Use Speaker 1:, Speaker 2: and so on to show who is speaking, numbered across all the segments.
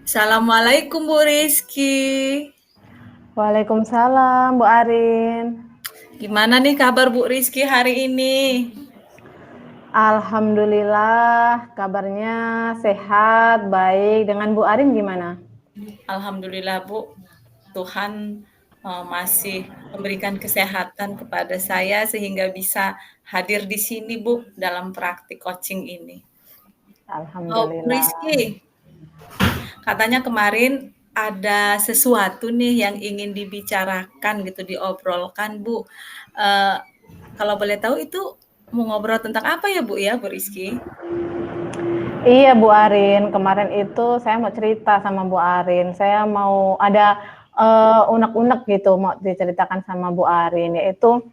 Speaker 1: Assalamualaikum Bu Rizky.
Speaker 2: Waalaikumsalam, Bu Arin.
Speaker 1: Gimana nih kabar Bu Rizky hari ini?
Speaker 2: Alhamdulillah, kabarnya sehat, baik. Dengan Bu Arin gimana?
Speaker 1: Alhamdulillah Bu, Tuhan masih memberikan kesehatan kepada saya sehingga bisa hadir di sini Bu dalam praktik coaching ini. Oh Bu
Speaker 2: Alhamdulillah.
Speaker 1: Rizky, katanya kemarin ada sesuatu nih yang ingin dibicarakan gitu, diobrolkan Bu. Eh, Kalau boleh tahu itu mau ngobrol tentang apa ya Bu Rizky?
Speaker 2: Iya, Bu Arin. Kemarin itu saya mau cerita sama Bu Arin. Saya mau ada unek-unek gitu mau diceritakan sama Bu Arin, yaitu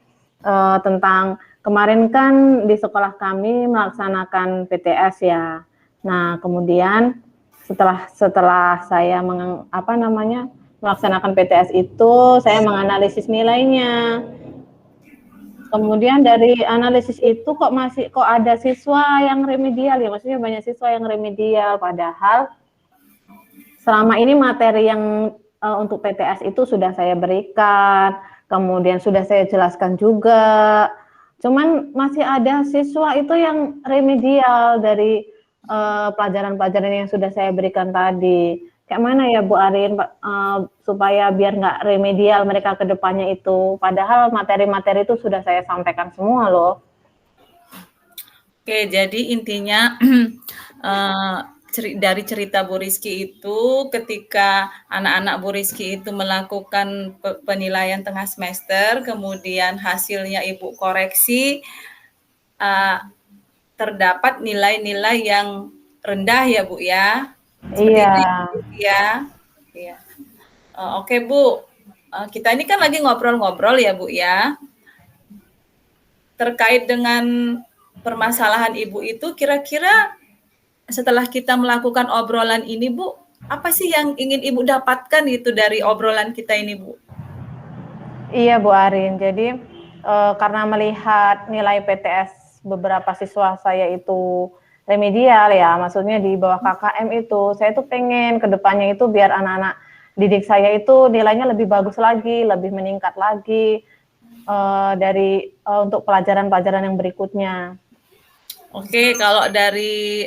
Speaker 2: tentang kemarin kan di sekolah kami melaksanakan PTS ya. Nah, kemudian setelah saya melaksanakan PTS itu, saya menganalisis nilainya. Kemudian dari analisis itu kok ada siswa yang remedial ya, maksudnya banyak siswa yang remedial, padahal selama ini materi yang untuk PTS itu sudah saya berikan, kemudian sudah saya jelaskan juga. Cuman masih ada siswa itu yang remedial dari pelajaran-pelajaran yang sudah saya berikan tadi. Kayak mana ya Bu Arin, supaya biar nggak remedial mereka ke depannya itu. Padahal materi-materi itu sudah saya sampaikan semua loh.
Speaker 1: Oke, jadi intinya dari cerita Bu Rizky itu ketika anak-anak Bu Rizky itu melakukan penilaian tengah semester, kemudian hasilnya Ibu koreksi, terdapat nilai-nilai yang rendah ya Bu ya. Seperti
Speaker 2: Iya.
Speaker 1: itu ya. Iya. Oke Bu, kita ini kan lagi ngobrol-ngobrol ya Bu ya. Terkait dengan permasalahan Ibu itu, kira-kira setelah kita melakukan obrolan ini Bu, apa sih yang ingin Ibu dapatkan itu dari obrolan kita ini Bu?
Speaker 2: Iya Bu Arin, jadi karena melihat nilai PTS beberapa siswa saya itu remedial ya, maksudnya di bawah KKM itu, saya tuh pengen ke depannya itu biar anak-anak didik saya itu nilainya lebih bagus lagi, lebih meningkat lagi untuk pelajaran-pelajaran yang berikutnya.
Speaker 1: Oke, kalau dari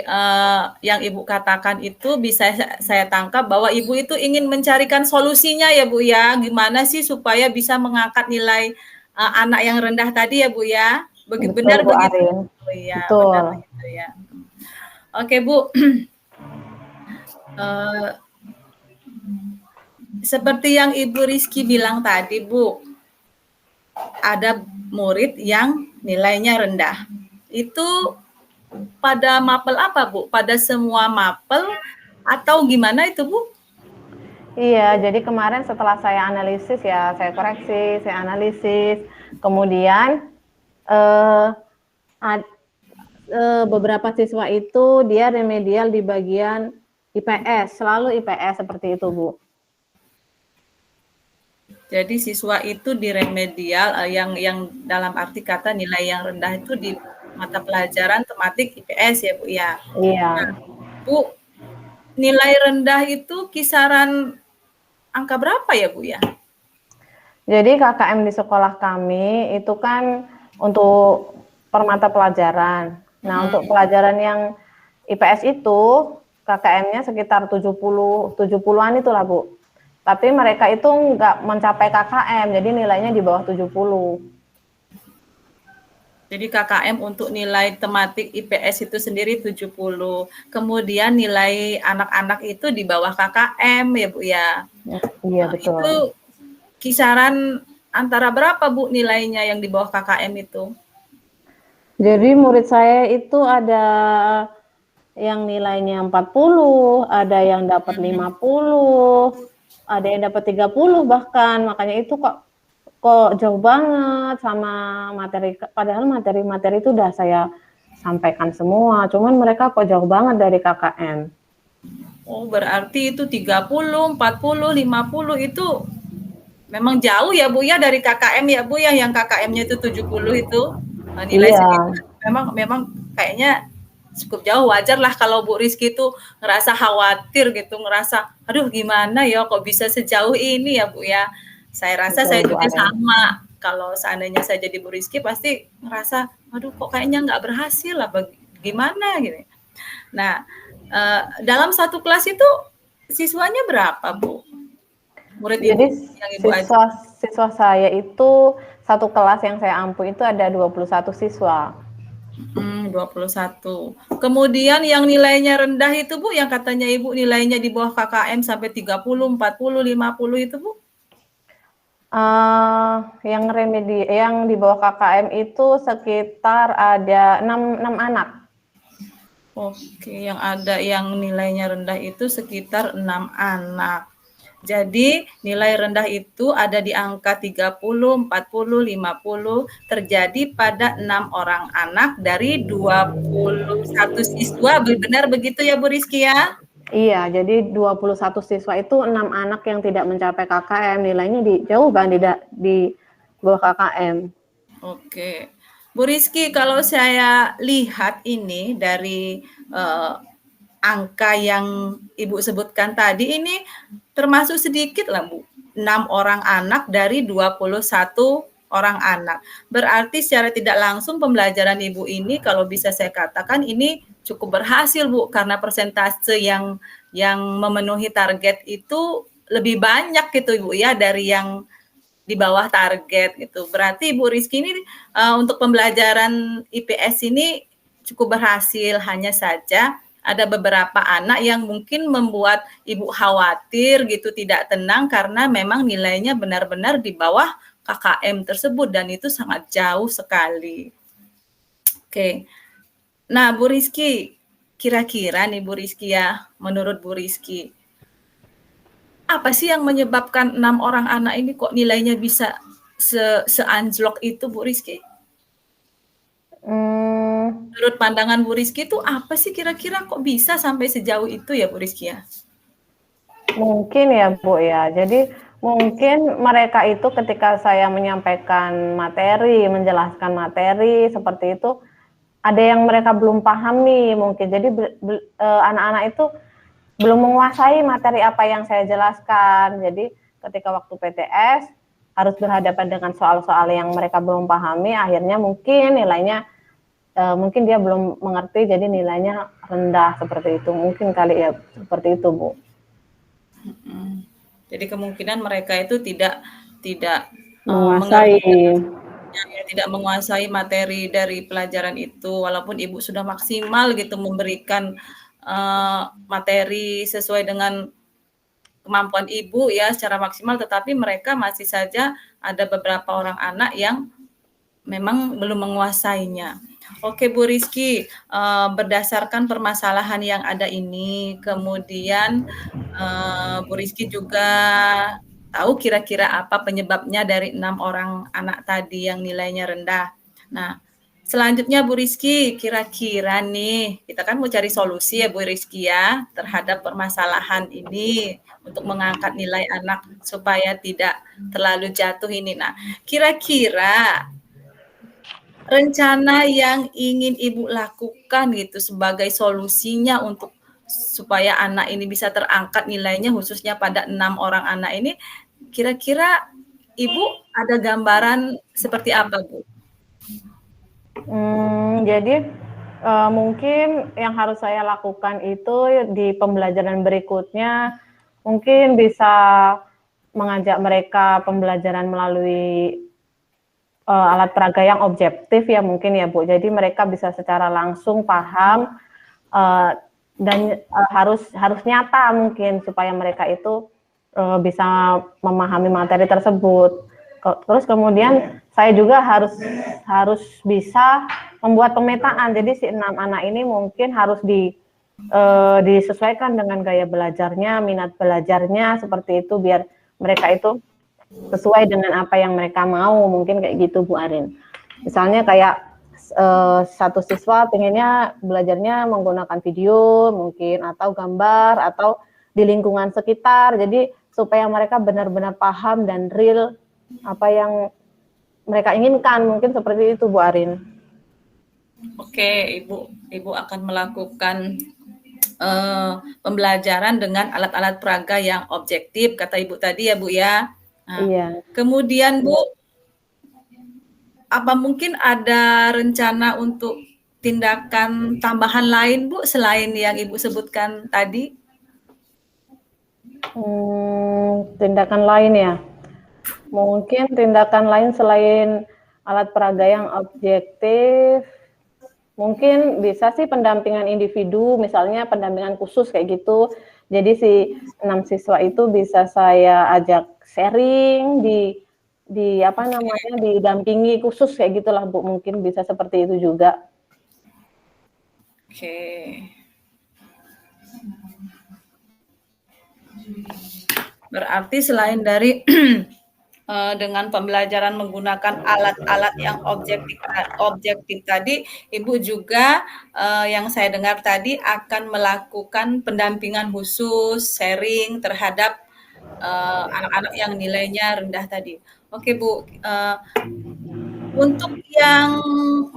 Speaker 1: yang Ibu katakan itu bisa saya tangkap bahwa Ibu itu ingin mencarikan solusinya ya Bu ya, gimana sih supaya bisa mengangkat nilai anak yang rendah tadi ya Bu ya,
Speaker 2: Betul
Speaker 1: benar
Speaker 2: Bu
Speaker 1: begitu?
Speaker 2: Arin,
Speaker 1: Oh iya, benar
Speaker 2: betul.
Speaker 1: begitu ya. Oke Bu, seperti yang Ibu Rizky bilang tadi Bu, ada murid yang nilainya rendah. Itu pada mapel apa Bu? Pada semua mapel atau gimana itu Bu?
Speaker 2: Iya, jadi kemarin setelah saya analisis ya, saya koreksi, saya analisis, kemudian beberapa siswa itu dia remedial di bagian IPS, selalu IPS seperti itu Bu.
Speaker 1: Jadi siswa itu di remedial yang dalam arti kata nilai yang rendah itu di mata pelajaran tematik IPS ya Bu ya.
Speaker 2: Iya.
Speaker 1: Nah, Bu, nilai rendah itu kisaran angka berapa ya Bu ya?
Speaker 2: Jadi KKM di sekolah kami itu kan untuk per mata pelajaran. Nah, untuk pelajaran yang IPS itu KKM-nya sekitar 70-an itulah Bu. Tapi mereka itu nggak mencapai KKM, jadi nilainya di bawah 70.
Speaker 1: Jadi KKM untuk nilai tematik IPS itu sendiri 70. Kemudian nilai anak-anak itu di bawah KKM ya Bu ya.
Speaker 2: Iya, betul.
Speaker 1: Itu kisaran antara berapa Bu nilainya yang di bawah KKM itu?
Speaker 2: Jadi murid saya itu ada yang nilainya 40, ada yang dapat 50, ada yang dapat 30 bahkan. Makanya itu kok jauh banget sama materi, padahal materi-materi itu udah saya sampaikan semua, cuman mereka kok jauh banget dari KKM.
Speaker 1: Oh, berarti itu 30, 40, 50 itu memang jauh ya Bu ya dari KKM ya Bu ya, yang KKM-nya itu 70 itu nilai
Speaker 2: Iya.
Speaker 1: segitu memang kayaknya cukup jauh. Wajar lah kalau Bu Rizky itu ngerasa khawatir gitu, ngerasa aduh gimana ya kok bisa sejauh ini ya Bu ya. Saya rasa saya
Speaker 2: Betul, Bu
Speaker 1: juga
Speaker 2: Arin.
Speaker 1: sama. Kalau seandainya saya jadi Bu Rizky pasti ngerasa aduh kok kayaknya nggak berhasil lah, gimana gitu. Nah, dalam satu kelas itu siswanya berapa Bu? Murid Ibu
Speaker 2: Jadi
Speaker 1: yang Ibu ajar?
Speaker 2: siswa saya itu satu kelas yang saya ampu itu ada 21 siswa.
Speaker 1: 21. Kemudian yang nilainya rendah itu Bu, yang katanya Ibu nilainya di bawah KKM sampai 30, 40, 50 itu Bu?
Speaker 2: Yang di bawah KKM itu sekitar ada 6 anak.
Speaker 1: Oke, yang ada yang nilainya rendah itu sekitar 6 anak. Jadi nilai rendah itu ada di angka 30, 40, 50 terjadi pada 6 orang anak dari 21 siswa. Benar begitu ya Bu Rizky ya?
Speaker 2: Iya, jadi 21 siswa itu 6 anak yang tidak mencapai KKM, nilainya jauh banget di bawah KKM.
Speaker 1: Oke. Bu Rizky, kalau saya lihat ini dari angka yang Ibu sebutkan tadi ini termasuk sedikit lah Bu. 6 orang anak dari 21 orang anak. Berarti secara tidak langsung pembelajaran Ibu ini kalau bisa saya katakan ini cukup berhasil Bu, karena persentase yang memenuhi target itu lebih banyak gitu Ibu ya dari yang di bawah target gitu. Berarti Bu Rizky ini untuk pembelajaran IPS ini cukup berhasil, hanya saja ada beberapa anak yang mungkin membuat Ibu khawatir gitu, tidak tenang karena memang nilainya benar-benar di bawah KKM tersebut dan itu sangat jauh sekali. Oke. Nah, Bu Rizky, kira-kira nih Bu Rizky ya, menurut Bu Rizky, apa sih yang menyebabkan 6 orang anak ini kok nilainya bisa se-anjlok itu Bu Rizky? Menurut pandangan Bu Rizky itu apa sih kira-kira kok bisa sampai sejauh itu ya Bu Rizky ya?
Speaker 2: Mungkin ya Bu ya, jadi mungkin mereka itu ketika saya menyampaikan materi, menjelaskan materi seperti itu, ada yang mereka belum pahami mungkin, jadi anak-anak itu belum menguasai materi apa yang saya jelaskan. Jadi ketika waktu PTS harus berhadapan dengan soal-soal yang mereka belum pahami, akhirnya mungkin nilainya mungkin dia belum mengerti, jadi nilainya rendah seperti itu. Mungkin kali ya seperti itu Bu.
Speaker 1: Jadi kemungkinan mereka itu tidak
Speaker 2: Menguasai.
Speaker 1: tidak menguasai materi dari pelajaran itu, walaupun Ibu sudah maksimal gitu memberikan materi sesuai dengan kemampuan Ibu ya secara maksimal, tetapi mereka masih saja ada beberapa orang anak yang memang belum menguasainya. Oke Bu Rizky, berdasarkan permasalahan yang ada ini, kemudian Bu Rizky juga tahu kira-kira apa penyebabnya dari 6 orang anak tadi yang nilainya rendah. Nah, selanjutnya Bu Rizky, kira-kira nih, kita kan mau cari solusi ya Bu Rizky ya, terhadap permasalahan ini untuk mengangkat nilai anak supaya tidak terlalu jatuh ini. Nah, kira-kira rencana yang ingin Ibu lakukan gitu sebagai solusinya untuk supaya anak ini bisa terangkat nilainya khususnya pada 6 orang anak ini, kira-kira Ibu ada gambaran seperti apa Bu?
Speaker 2: Jadi mungkin yang harus saya lakukan itu di pembelajaran berikutnya mungkin bisa mengajak mereka pembelajaran melalui alat peraga yang objektif ya mungkin ya Bu. Jadi mereka bisa secara langsung paham dan harus nyata mungkin supaya mereka itu bisa memahami materi tersebut. Terus kemudian saya juga harus bisa membuat pemetaan. Jadi si 6 anak ini mungkin harus disesuaikan dengan gaya belajarnya, minat belajarnya seperti itu biar mereka itu sesuai dengan apa yang mereka mau, mungkin kayak gitu Bu Arin. Misalnya kayak satu siswa pengennya belajarnya menggunakan video mungkin atau gambar atau di lingkungan sekitar, jadi supaya mereka benar-benar paham dan real apa yang mereka inginkan, mungkin seperti itu Bu Arin.
Speaker 1: Oke, Ibu akan melakukan pembelajaran dengan alat-alat peraga yang objektif, kata Ibu tadi ya, Bu ya. Nah,
Speaker 2: Iya.
Speaker 1: kemudian Bu, apa mungkin ada rencana untuk tindakan tambahan lain, Bu, selain yang Ibu sebutkan tadi?
Speaker 2: Tindakan lain ya. Mungkin tindakan lain selain alat peraga yang objektif, mungkin bisa sih pendampingan individu, misalnya pendampingan khusus kayak gitu. Jadi si 6 siswa itu bisa saya ajak sharing di apa namanya, didampingi khusus kayak gitulah Bu, mungkin bisa seperti itu juga.
Speaker 1: Oke. Berarti selain dari dengan pembelajaran menggunakan alat-alat yang objektif tadi, Ibu juga yang saya dengar tadi akan melakukan pendampingan khusus, sharing terhadap anak-anak yang nilainya rendah tadi. Oke Bu, untuk yang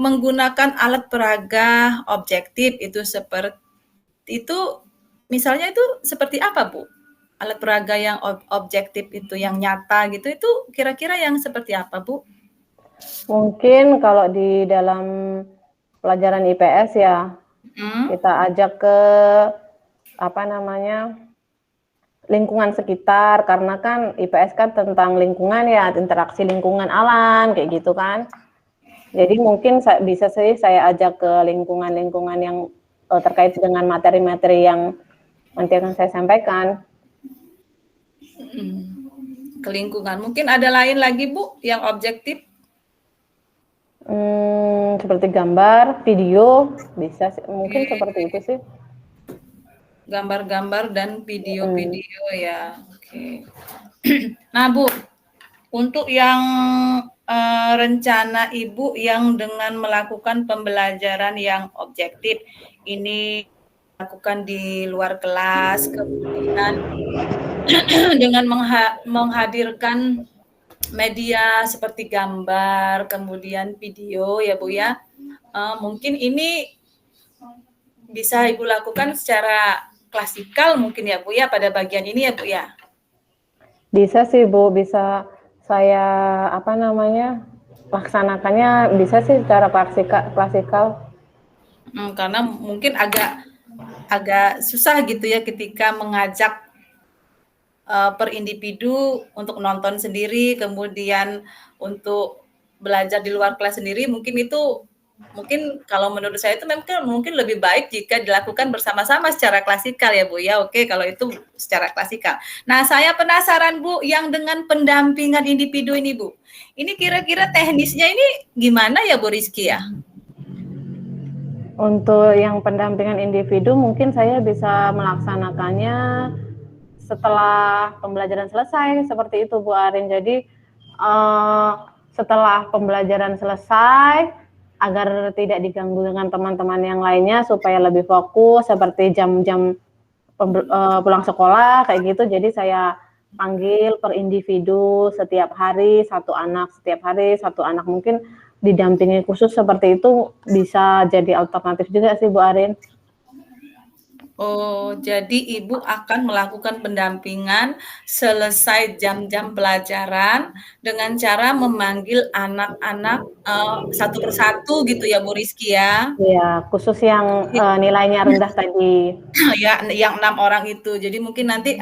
Speaker 1: menggunakan alat peraga objektif itu seperti itu, misalnya itu seperti apa Bu? Alat peraga yang objektif itu, yang nyata gitu, itu kira-kira yang seperti apa Bu?
Speaker 2: Mungkin kalau di dalam pelajaran IPS ya,
Speaker 1: Hmm?
Speaker 2: kita ajak ke apa namanya, lingkungan sekitar, karena kan IPS kan tentang lingkungan ya, interaksi lingkungan alam kayak gitu kan. Jadi mungkin bisa sih saya ajak ke lingkungan-lingkungan yang terkait dengan materi-materi yang nanti akan saya sampaikan.
Speaker 1: Ke lingkungan. Mungkin ada lain lagi Bu yang objektif?
Speaker 2: Seperti gambar, video, bisa sih, mungkin seperti itu sih.
Speaker 1: Gambar-gambar dan video-video ya. Oke. Nah Bu, untuk yang rencana Ibu yang dengan melakukan pembelajaran yang objektif, ini lakukan di luar kelas, kemudian dengan menghadirkan media seperti gambar, kemudian video ya Bu ya. Mungkin ini bisa Ibu lakukan secara klasikal mungkin ya Bu ya, pada bagian ini ya Bu ya.
Speaker 2: Bisa sih Bu, bisa saya apa namanya, laksanakannya bisa sih secara klasikal.
Speaker 1: Karena mungkin agak susah gitu ya ketika mengajak per individu untuk nonton sendiri, kemudian untuk belajar di luar kelas sendiri, mungkin kalau menurut saya itu mungkin lebih baik jika dilakukan bersama-sama secara klasikal ya Bu ya. Oke, kalau itu secara klasikal. Nah, saya penasaran Bu, yang dengan pendampingan individu ini Bu. Ini kira-kira teknisnya ini gimana ya Bu Rizky ya?
Speaker 2: Untuk yang pendampingan individu mungkin saya bisa melaksanakannya setelah pembelajaran selesai, seperti itu Bu Arin. Jadi setelah pembelajaran selesai, agar tidak diganggu dengan teman-teman yang lainnya supaya lebih fokus, seperti jam-jam pulang sekolah kayak gitu. Jadi saya panggil per individu setiap hari satu anak, mungkin didampingi khusus seperti itu bisa jadi alternatif juga sih Bu Arin.
Speaker 1: Oh, jadi Ibu akan melakukan pendampingan selesai jam-jam pelajaran dengan cara memanggil anak-anak satu persatu gitu ya Bu Rizky ya?
Speaker 2: Iya, khusus yang nilainya rendah tadi.
Speaker 1: Ya, yang 6 orang itu. Jadi mungkin nanti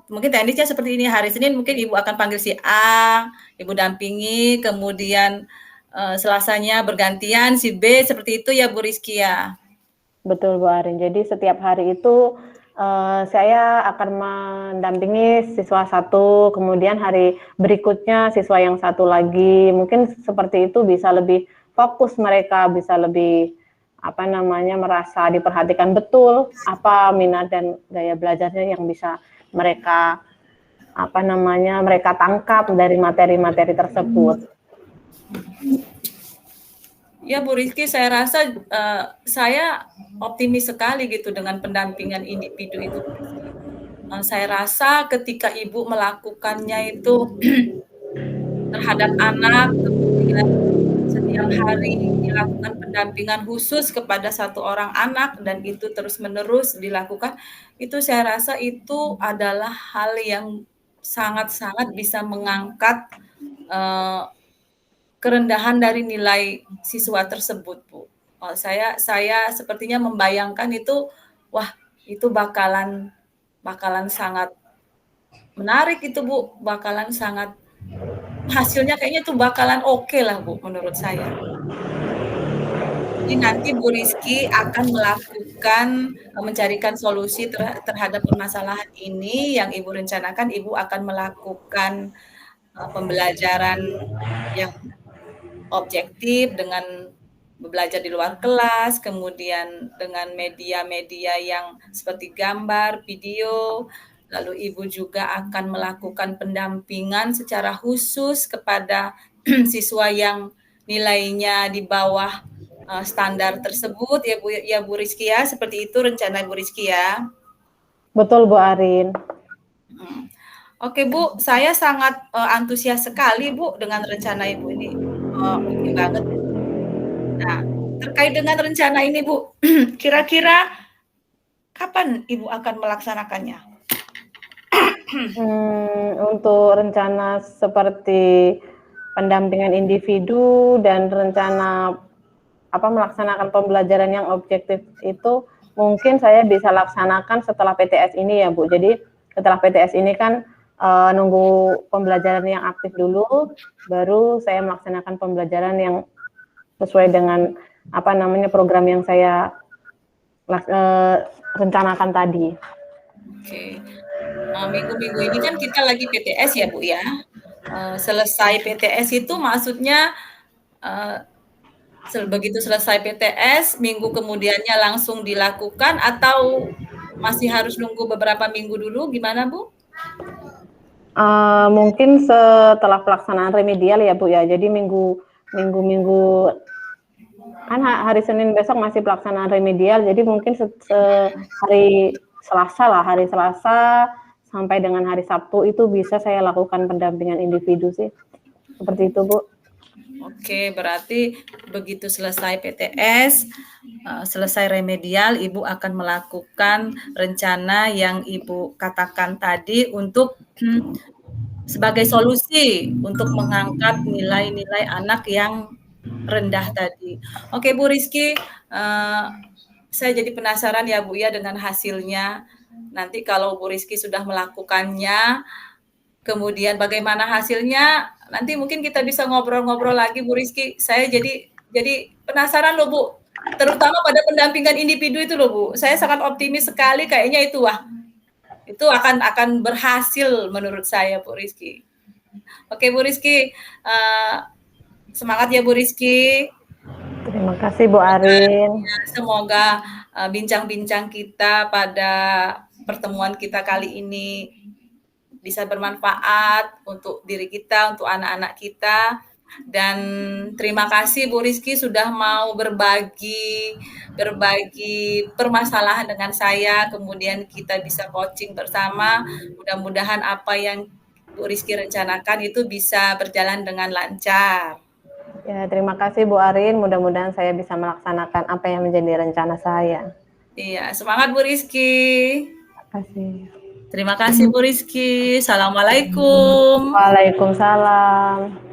Speaker 1: mungkin teknisnya seperti ini, hari Senin mungkin Ibu akan panggil si A, Ibu dampingi, kemudian Selasanya bergantian si B, seperti itu ya Bu Rizky ya?
Speaker 2: Betul Bu Arin. Jadi setiap hari itu saya akan mendampingi siswa satu, kemudian hari berikutnya siswa yang satu lagi. Mungkin seperti itu bisa lebih fokus mereka, bisa lebih apa namanya merasa diperhatikan betul apa minat dan gaya belajarnya yang bisa mereka apa namanya mereka tangkap dari materi-materi tersebut.
Speaker 1: Ya Bu Rizky, saya rasa saya optimis sekali gitu dengan pendampingan individu itu. Saya rasa ketika Ibu melakukannya itu terhadap anak, kemudian setiap hari dilakukan pendampingan khusus kepada satu orang anak dan itu terus-menerus dilakukan, itu saya rasa itu adalah hal yang sangat-sangat bisa mengangkat, eee, kerendahan dari nilai siswa tersebut, Bu. Saya sepertinya membayangkan itu, wah itu bakalan sangat menarik itu, Bu, bakalan sangat hasilnya kayaknya tuh bakalan oke lah, Bu, menurut saya. Jadi nanti Bu Rizky akan melakukan, mencarikan solusi terhadap permasalahan ini yang Ibu rencanakan, Ibu akan melakukan, pembelajaran yang objektif dengan belajar di luar kelas, kemudian dengan media-media yang seperti gambar, video, lalu Ibu juga akan melakukan pendampingan secara khusus kepada siswa yang nilainya di bawah standar tersebut ya Bu Rizky ya, seperti itu rencana Bu Rizky ya.
Speaker 2: Betul Bu Arin.
Speaker 1: Oke Bu, saya sangat antusias sekali Bu dengan rencana Ibu ini, oke banget. Nah, terkait dengan rencana ini Bu, kira-kira kapan Ibu akan melaksanakannya?
Speaker 2: Untuk rencana seperti pendampingan individu dan rencana melaksanakan pembelajaran yang objektif itu mungkin saya bisa laksanakan setelah PTS ini ya Bu. Jadi setelah PTS ini kan nunggu pembelajaran yang aktif dulu, baru saya melaksanakan pembelajaran yang sesuai dengan program yang saya rencanakan tadi.
Speaker 1: Oke. Minggu-minggu ini kan kita lagi PTS ya Bu ya. Selesai PTS itu maksudnya begitu selesai PTS, minggu kemudiannya langsung dilakukan atau masih harus nunggu beberapa minggu dulu, gimana Bu?
Speaker 2: Mungkin setelah pelaksanaan remedial ya Bu ya. Jadi minggu kan hari Senin besok masih pelaksanaan remedial. Jadi mungkin hari Selasa sampai dengan hari Sabtu itu bisa saya lakukan pendampingan individu sih. Seperti itu Bu.
Speaker 1: Oke, berarti begitu selesai PTS, selesai remedial, Ibu akan melakukan rencana yang Ibu katakan tadi untuk sebagai solusi untuk mengangkat nilai-nilai anak yang rendah tadi. Oke Bu Rizky, saya jadi penasaran ya Bu ya dengan hasilnya. Nanti kalau Bu Rizky sudah melakukannya, kemudian bagaimana hasilnya, nanti mungkin kita bisa ngobrol-ngobrol lagi Bu Rizky. Saya jadi penasaran loh Bu, terutama pada pendampingan individu itu loh Bu. Saya sangat optimis sekali kayaknya itu itu akan berhasil menurut saya Bu Rizky. Oke Bu Rizky, semangat ya Bu Rizky.
Speaker 2: Terima kasih Bu Arin.
Speaker 1: Semoga bincang-bincang kita pada pertemuan kita kali ini bisa bermanfaat untuk diri kita, untuk anak-anak kita. Dan terima kasih Bu Rizky sudah mau berbagi permasalahan dengan saya, kemudian kita bisa coaching bersama. Mudah-mudahan apa yang Bu Rizky rencanakan itu bisa berjalan dengan lancar.
Speaker 2: Ya, terima kasih Bu Arin. Mudah-mudahan saya bisa melaksanakan apa yang menjadi rencana saya.
Speaker 1: Iya, semangat Bu Rizky.
Speaker 2: Terima kasih.
Speaker 1: Terima kasih Bu Rizky. Assalamualaikum.
Speaker 2: Waalaikumsalam.